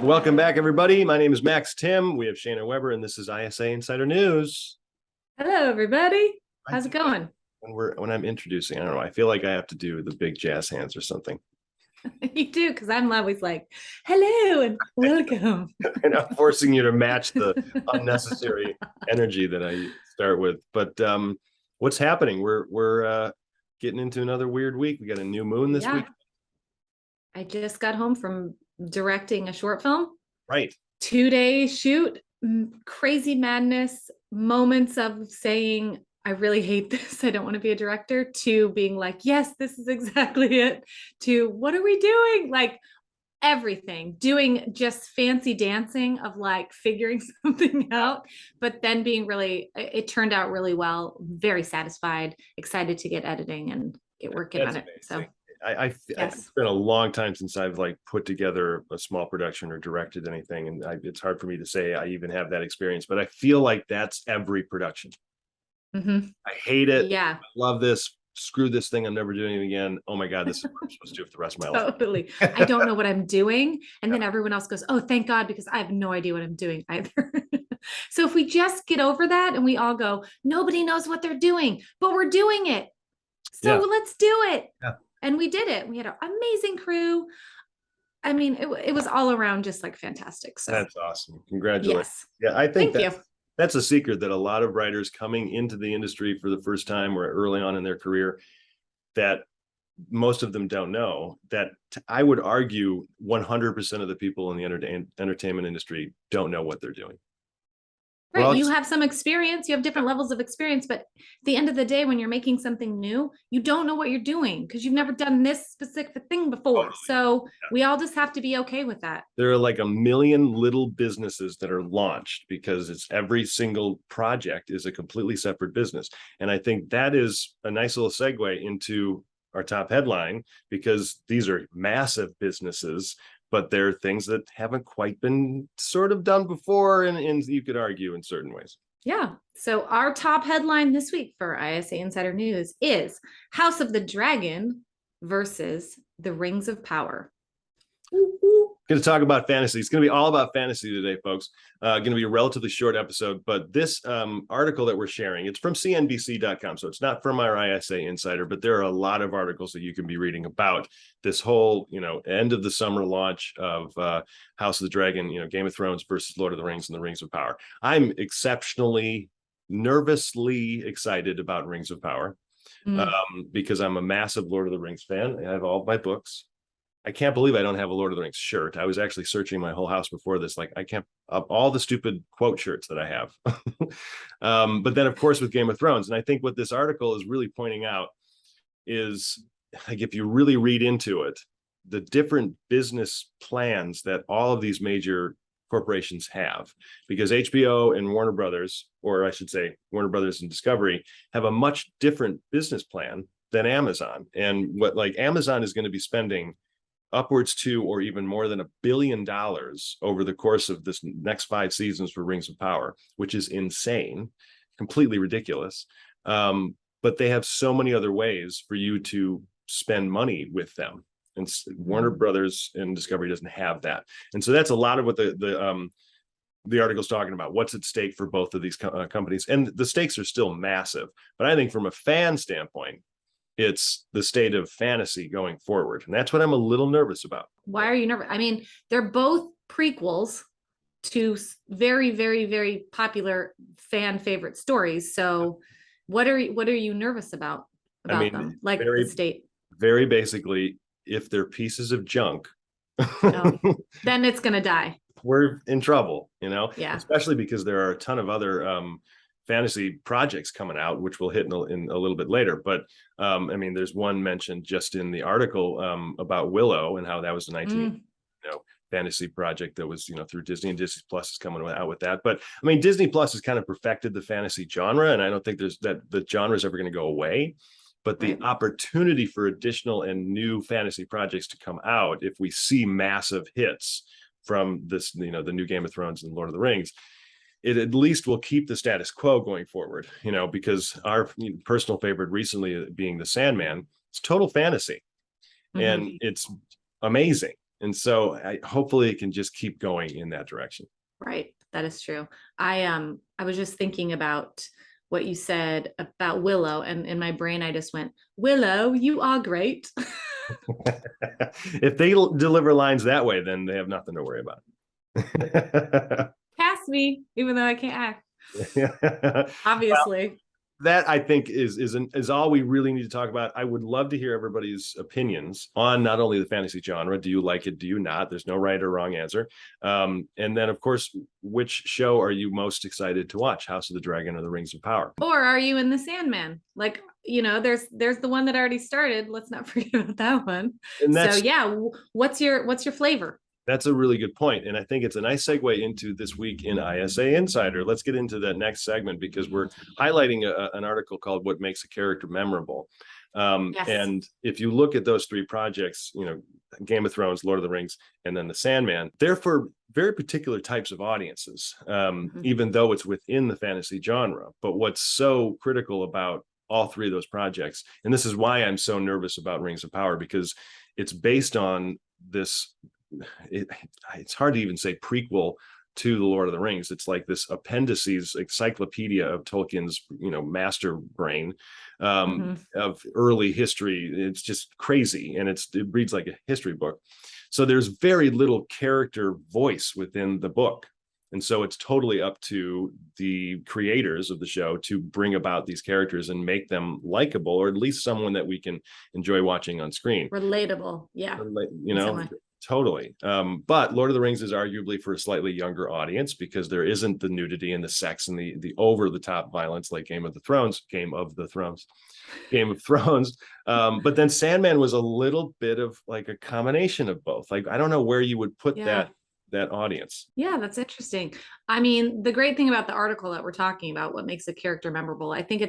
Welcome back, everybody. My name is Max Tim. We have Shayna Weber, and this is ISA Insider News. Hello, everybody. How's it going? When I'm introducing, I don't know, I feel like I have to do the big jazz hands or something. You do, because I'm always like, hello and welcome. And I'm forcing you to match the unnecessary energy that I start with. But what's happening? We're getting into another weird week. We got a new moon this week. I just got home from directing a short film. Right. 2-day shoot, crazy madness, moments of saying, I really hate this, I don't want to be a director, to being like, yes, this is exactly it, to what are we doing? Like everything, doing just fancy dancing of like figuring something out, but then being really, it turned out really well, very satisfied, excited to get editing and get working on it. So it's been a long time since I've like put together a small production or directed anything, and it's hard for me to say I even have that experience, but I feel like that's every production. I hate it. I love this. Screw this thing. I'm never doing it again. Oh my God, this is what I'm supposed to do for the rest of my life. Totally. I don't know what I'm doing. And then everyone else goes, oh, thank God, because I have no idea what I'm doing either. So if we just get over that and we all go, nobody knows what they're doing, but we're doing it. So let's do it. And we did it. We had an amazing crew. I mean, it was all around just like fantastic. So that's awesome. Congratulations. Yeah, I think that's a secret that a lot of writers coming into the industry for the first time or early on in their career, that most of them don't know, that I would argue 100% of the people in the entertainment industry don't know what they're doing. Right. You have some experience, you have different levels of experience, but at the end of the day, when you're making something new, you don't know what you're doing because you've never done this specific thing before. So we all just have to be okay with that. There are like a million little businesses that are launched because it's every single project is a completely separate business. And I think that is a nice little segue into our top headline, because these are massive businesses, but there are things that haven't quite been sort of done before, and you could argue in certain ways. Yeah. So our top headline this week for ISA Insider News is House of the Dragon versus the Rings of Power. Going to talk about fantasy. It's going to be all about fantasy today, folks. Going to be a relatively short episode, but this article that we're sharing, it's from CNBC.com, so it's not from our ISA Insider, but there are a lot of articles that you can be reading about this whole, end of the summer launch of House of the Dragon, Game of Thrones versus Lord of the Rings and the Rings of Power. I'm exceptionally, nervously excited about Rings of Power because I'm a massive Lord of the Rings fan. I have all my books. I can't believe I don't have a Lord of the Rings shirt. I was actually searching my whole house before this. Like, I can't, all the stupid quote shirts that I have. But then, of course, with Game of Thrones. And I think what this article is really pointing out is, like, if you really read into it, the different business plans that all of these major corporations have, because HBO and Warner Brothers, or I should say Warner Brothers and Discovery, have a much different business plan than Amazon. And what, like, Amazon is going to be spending upwards to or even more than $1 billion over the course of this next 5 seasons for Rings of Power, which is insane, completely ridiculous. But they have so many other ways for you to spend money with them. And Warner Brothers and Discovery doesn't have that. And so that's a lot of what the article's talking about. What's at stake for both of these companies. And the stakes are still massive. But I think from a fan standpoint, it's the state of fantasy going forward. And that's what I'm a little nervous about. Why are you nervous? I mean, they're both prequels to very, very, very popular fan favorite stories. So what are you nervous about them? Like the state? Very basically, if they're pieces of junk, then it's going to die. We're in trouble, Yeah. Especially because there are a ton of other fantasy projects coming out, which we'll hit in a little bit later. But I mean, there's one mentioned just in the article about Willow and how that was a 19 fantasy project that was through Disney, and Disney Plus is coming out with that. But I mean, Disney Plus has kind of perfected the fantasy genre, and I don't think the genre is ever going to go away. But the opportunity for additional and new fantasy projects to come out, if we see massive hits from this, the new Game of Thrones and Lord of the Rings, it at least will keep the status quo going forward, because our personal favorite recently being the Sandman, it's total fantasy and it's amazing. And so hopefully it can just keep going in that direction. Right. That is true. I was just thinking about what you said about Willow, and in my brain I just went, Willow, you are great. If they deliver lines that way, then they have nothing to worry about. Cast me, even though I can't act. Well, Obviously. that I think is all we really need to talk about. I would love to hear everybody's opinions on not only the fantasy genre. Do you like it? Do you not? There's no right or wrong answer. And then, of course, which show are you most excited to watch? House of the Dragon or the Rings of Power? Or are you in the Sandman? Like, there's the one that already started. Let's not forget about that one. And So yeah, what's your flavor? that's a really good point. And I think it's a nice segue into this week in ISA Insider. Let's get into that next segment because we're highlighting an article called What Makes a Character Memorable. Yes. And if you look at those three projects, Game of Thrones, Lord of the Rings, and then the Sandman, they're for very particular types of audiences, even though it's within the fantasy genre. But what's so critical about all three of those projects, and this is why I'm so nervous about Rings of Power, because it's based on this, it's hard to even say prequel to the Lord of the Rings. It's like this appendices encyclopedia of Tolkien's, master brain of early history. It's just crazy, and it reads like a history book. So there's very little character voice within the book. And so it's totally up to the creators of the show to bring about these characters and make them likable, or at least someone that we can enjoy watching on screen. Relatable. Yeah. Totally. But Lord of the Rings is arguably for a slightly younger audience because there isn't the nudity and the sex and the over-the-top violence like Game of Thrones. But then Sandman was a little bit of like a combination of both. Like, I don't know where you would put that audience. Yeah, that's interesting. I mean, the great thing about the article that we're talking about, what makes a character memorable, I think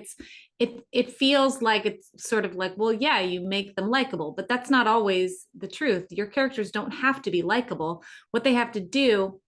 it feels like it's sort of like, well, yeah, you make them likable, but that's not always the truth. Your characters don't have to be likable. What they have to do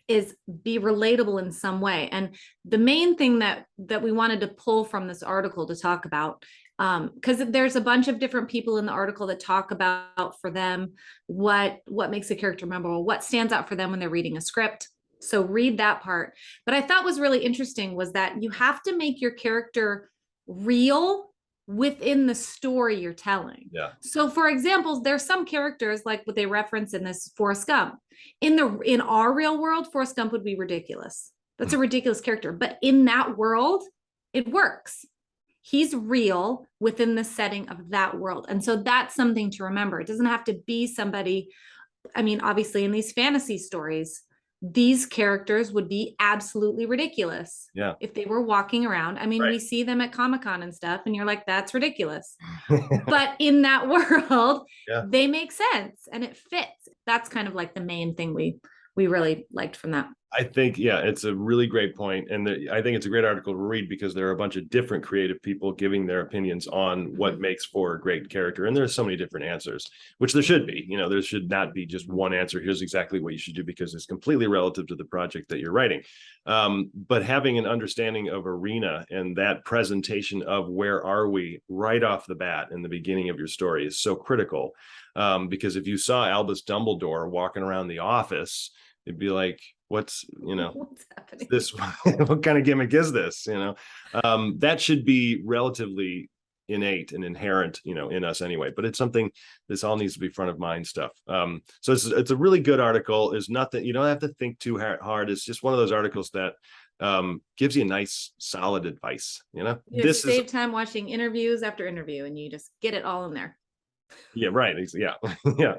is be relatable in some way. And the main thing that we wanted to pull from this article to talk about, because there's a bunch of different people in the article that talk about for them what makes a character memorable, what stands out for them when they're reading a script. So read that part. But I thought was really interesting was that you have to make your character real within the story you're telling. Yeah. So for example, there's some characters like what they reference in this Forrest Gump. In our real world, Forrest Gump would be ridiculous. That's a ridiculous character. But in that world, it works. He's real within the setting of that world. And so that's something to remember. It doesn't have to be somebody. I mean, obviously in these fantasy stories, these characters would be absolutely ridiculous. Yeah. If they were walking around. I mean, Right. We see them at Comic-Con and stuff, and you're like, that's ridiculous. But in that world, they make sense and it fits. That's kind of like the main thing we really liked from that. I think, it's a really great point. And I think it's a great article to read because there are a bunch of different creative people giving their opinions on what makes for a great character. And there's so many different answers, which there should be. There should not be just one answer. Here's exactly what you should do because it's completely relative to the project that you're writing. But having an understanding of arena and that presentation of where are we right off the bat in the beginning of your story is so critical. Because if you saw Albus Dumbledore walking around the office, it'd be like, what's happening? This what kind of gimmick is this? That should be relatively innate and inherent, in us anyway. But it's something this all needs to be front of mind stuff. So it's a really good article. It's nothing, you don't have to think too hard. It's just one of those articles that gives you nice, solid advice. You save time watching interviews after interview, and you just get it all in there. Yeah, right. Yeah. Yeah.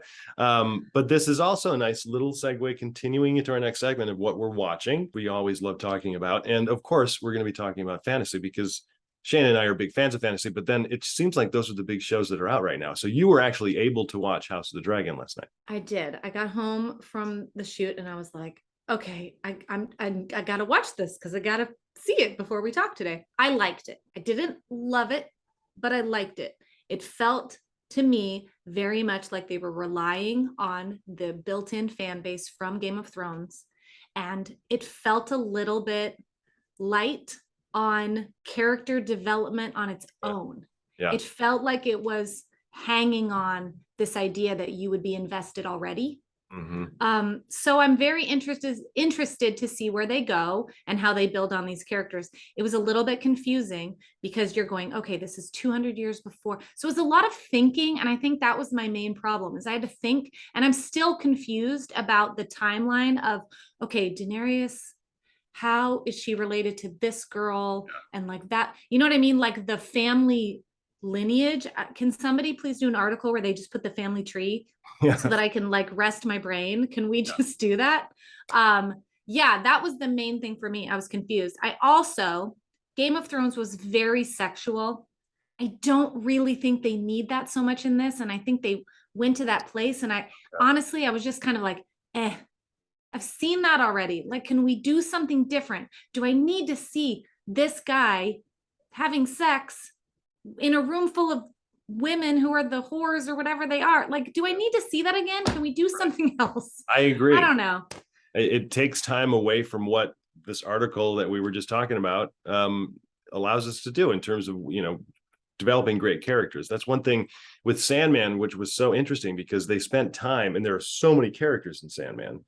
But this is also a nice little segue continuing into our next segment of what we're watching. We always love talking about. And of course, we're going to be talking about fantasy because Shayna and I are big fans of fantasy, but then it seems like those are the big shows that are out right now. So you were actually able to watch House of the Dragon last night. I did. I got home from the shoot and I was like, okay, I got to watch this because I got to see it before we talk today. I liked it. I didn't love it, but I liked it. It felt to me very much like they were relying on the built-in fan base from Game of Thrones. And it felt a little bit light on character development on its own. Yeah. It felt like it was hanging on this idea that you would be invested already So I'm very interested to see where they go and how they build on these characters. It was a little bit confusing because you're going, okay, this is 200 years before. So it was a lot of thinking. And I think that was my main problem is I had to think, and I'm still confused about the timeline of, okay, Daenerys, how is she related to this girl? And like that, you know what I mean? Like the family lineage. Can somebody please do an article where they just put the family tree so that I can like rest my brain? Can we just do that? Yeah, that was the main thing for me. I was confused. I also, Game of Thrones was very sexual. I don't really think they need that so much in this. And I think they went to that place. And honestly, I was just kind of like, I've seen that already. Like, can we do something different? Do I need to see this guy having sex in a room full of women who are the whores or whatever they are? Like, do I need to see that again? Can we do something else? I agree. I don't know. It takes time away from what this article that we were just talking about allows us to do in terms of, developing great characters. That's one thing with Sandman, which was so interesting because they spent time, and there are so many characters in Sandman,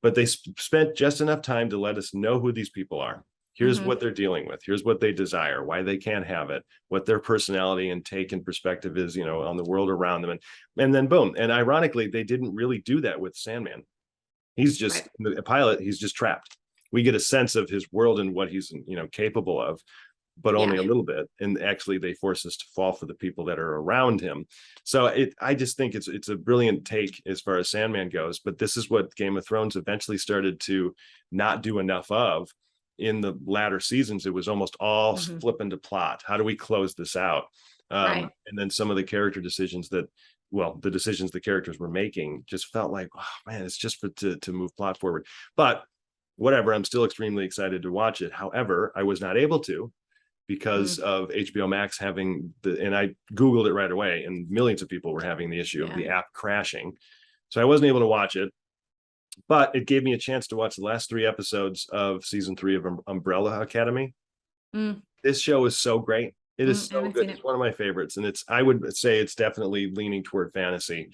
but they spent just enough time to let us know who these people are. Here's what they're dealing with. Here's what they desire, why they can't have it, what their personality and take and perspective is, on the world around them. And then boom. And ironically, they didn't really do that with Sandman. He's just the pilot. He's just trapped. We get a sense of his world and what he's, capable of, but only a little bit. And actually they force us to fall for the people that are around him. So I just think it's a brilliant take as far as Sandman goes, but this is what Game of Thrones eventually started to not do enough of in the latter seasons. It was almost all flipping to plot. How do we close this out? And then some of the character decisions the decisions the characters were making just felt like, oh man, it's just to move plot forward. But whatever, I'm still extremely excited to watch it. However, I was not able to because of HBO Max having and I Googled it right away, and millions of people were having the issue of the app crashing. So I wasn't able to watch it, but it gave me a chance to watch the last 3 episodes of season 3 of Umbrella Academy. This show is so great. It is so good. It's one of my favorites. And I would say it's definitely leaning toward fantasy,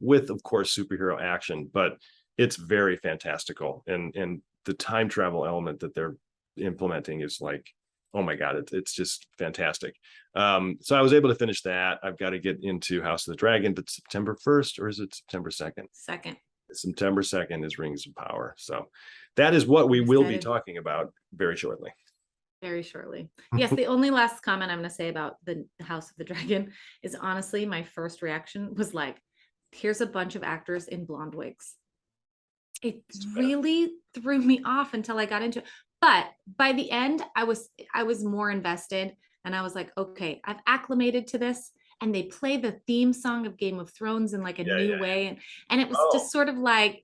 with, of course, superhero action, but it's very fantastical. And the time travel element that they're implementing is like, oh my God, it's just fantastic. So I was able to finish that. I've got to get into House of the Dragon, but September 1st, or is it September 2nd? September 2nd is Rings of Power. So that is what we will be talking about very shortly. Very shortly. Yes, the only last comment I'm going to say about the House of the Dragon is honestly, my first reaction was like, here's a bunch of actors in blonde wigs. It really threw me off until I got into it. But by the end, I was more invested, and I was like, okay, I've acclimated to this. And they play the theme song of Game of Thrones in like a new way. And it was just sort of like,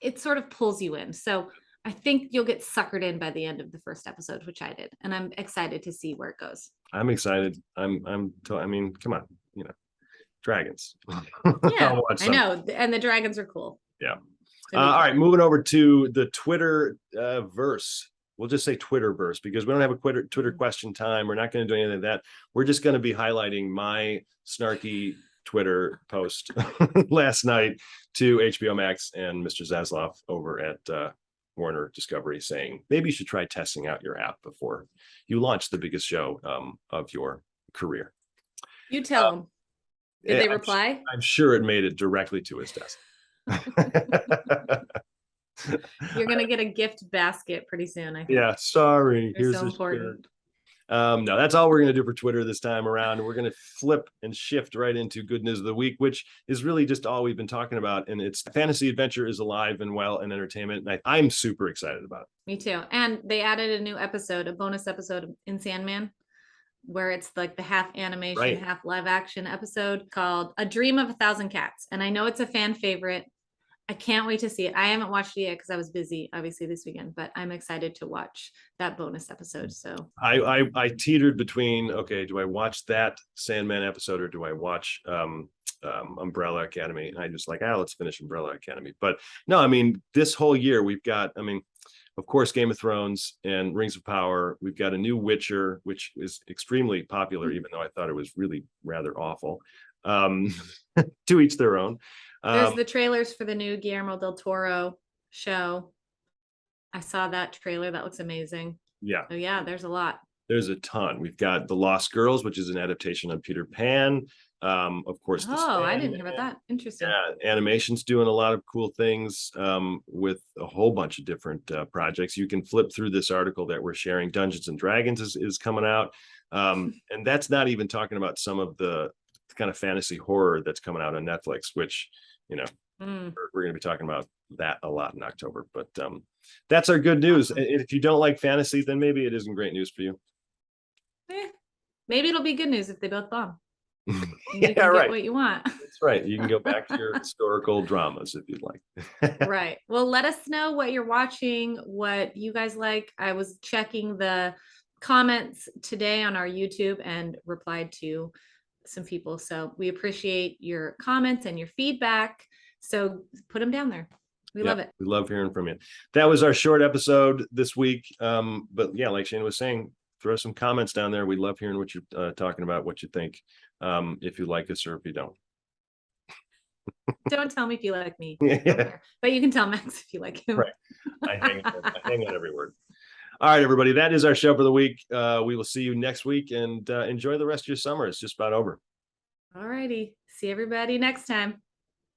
it sort of pulls you in. So I think you'll get suckered in by the end of the first episode, which I did. And I'm excited to see where it goes. I'm excited. I mean, come on, dragons. Yeah, I know. And the dragons are cool. Yeah. All right, moving over to the Twitter verse. We'll just say Twitter verse because we don't have a Twitter question time. We're not going to do anything like that. We're just going to be highlighting my snarky Twitter post last night to HBO Max and Mr. Zaslav over at Warner Discovery, saying maybe you should try testing out your app before you launch the biggest show of your career. You tell them. Did they reply? I'm sure it made it directly to his desk. You're gonna get a gift basket pretty soon, I think. Yeah, sorry. They're so important. No, that's all we're gonna do for Twitter this time around. We're gonna flip and shift right into good news of the week, which is really just all we've been talking about. And it's fantasy adventure is alive and well and entertainment. And I'm super excited about it. Me too. And they added a new episode, a bonus episode in Sandman, where it's like the half animation, half live action episode called A Dream of a Thousand Cats. And I know it's a fan favorite. I can't wait to see it. I haven't watched it yet because I was busy, obviously, this weekend, but I'm excited to watch that bonus episode. So I teetered between, okay, do I watch that Sandman episode or do I watch Umbrella Academy. And I just like, let's finish Umbrella Academy. But no, I mean, this whole year we've got, I mean, of course, Game of Thrones and Rings of Power. We've got a new Witcher, which is extremely popular, even though I thought it was really rather awful. To each their own. There's the trailers for the new Guillermo del Toro show. I saw that trailer. That looks amazing. Yeah. So yeah, there's a lot. There's a ton. We've got The Lost Girls, which is an adaptation of Peter Pan. Of course. Oh, I didn't hear about that. Interesting. Yeah, animation's doing a lot of cool things with a whole bunch of different projects. You can flip through this article that we're sharing. Dungeons and Dragons is coming out. And that's not even talking about some of the kind of fantasy horror that's coming out on Netflix, which, you know, we're going to be talking about that a lot in October. But that's our good news. Awesome. If you don't like fantasy, then maybe it isn't great news for you. Maybe it'll be good news if they both bomb. Yeah, right. What you want. That's right. You can go back to your historical dramas if you'd like. Right. Well, let us know what you're watching, what you guys like. I was checking the comments today on our YouTube and replied to some people. So we appreciate your comments and your feedback. So put them down there. We love it. We love hearing from you. That was our short episode this week. But yeah, like Shayna was saying, throw some comments down there. We love hearing what you're talking about, what you think, if you like us or if you don't. Don't tell me if you like me. Yeah. But you can tell Max if you like him. Right. I hang on every word. All right, everybody. That is our show for the week. We will see you next week, and enjoy the rest of your summer. It's just about over. All righty. See everybody next time.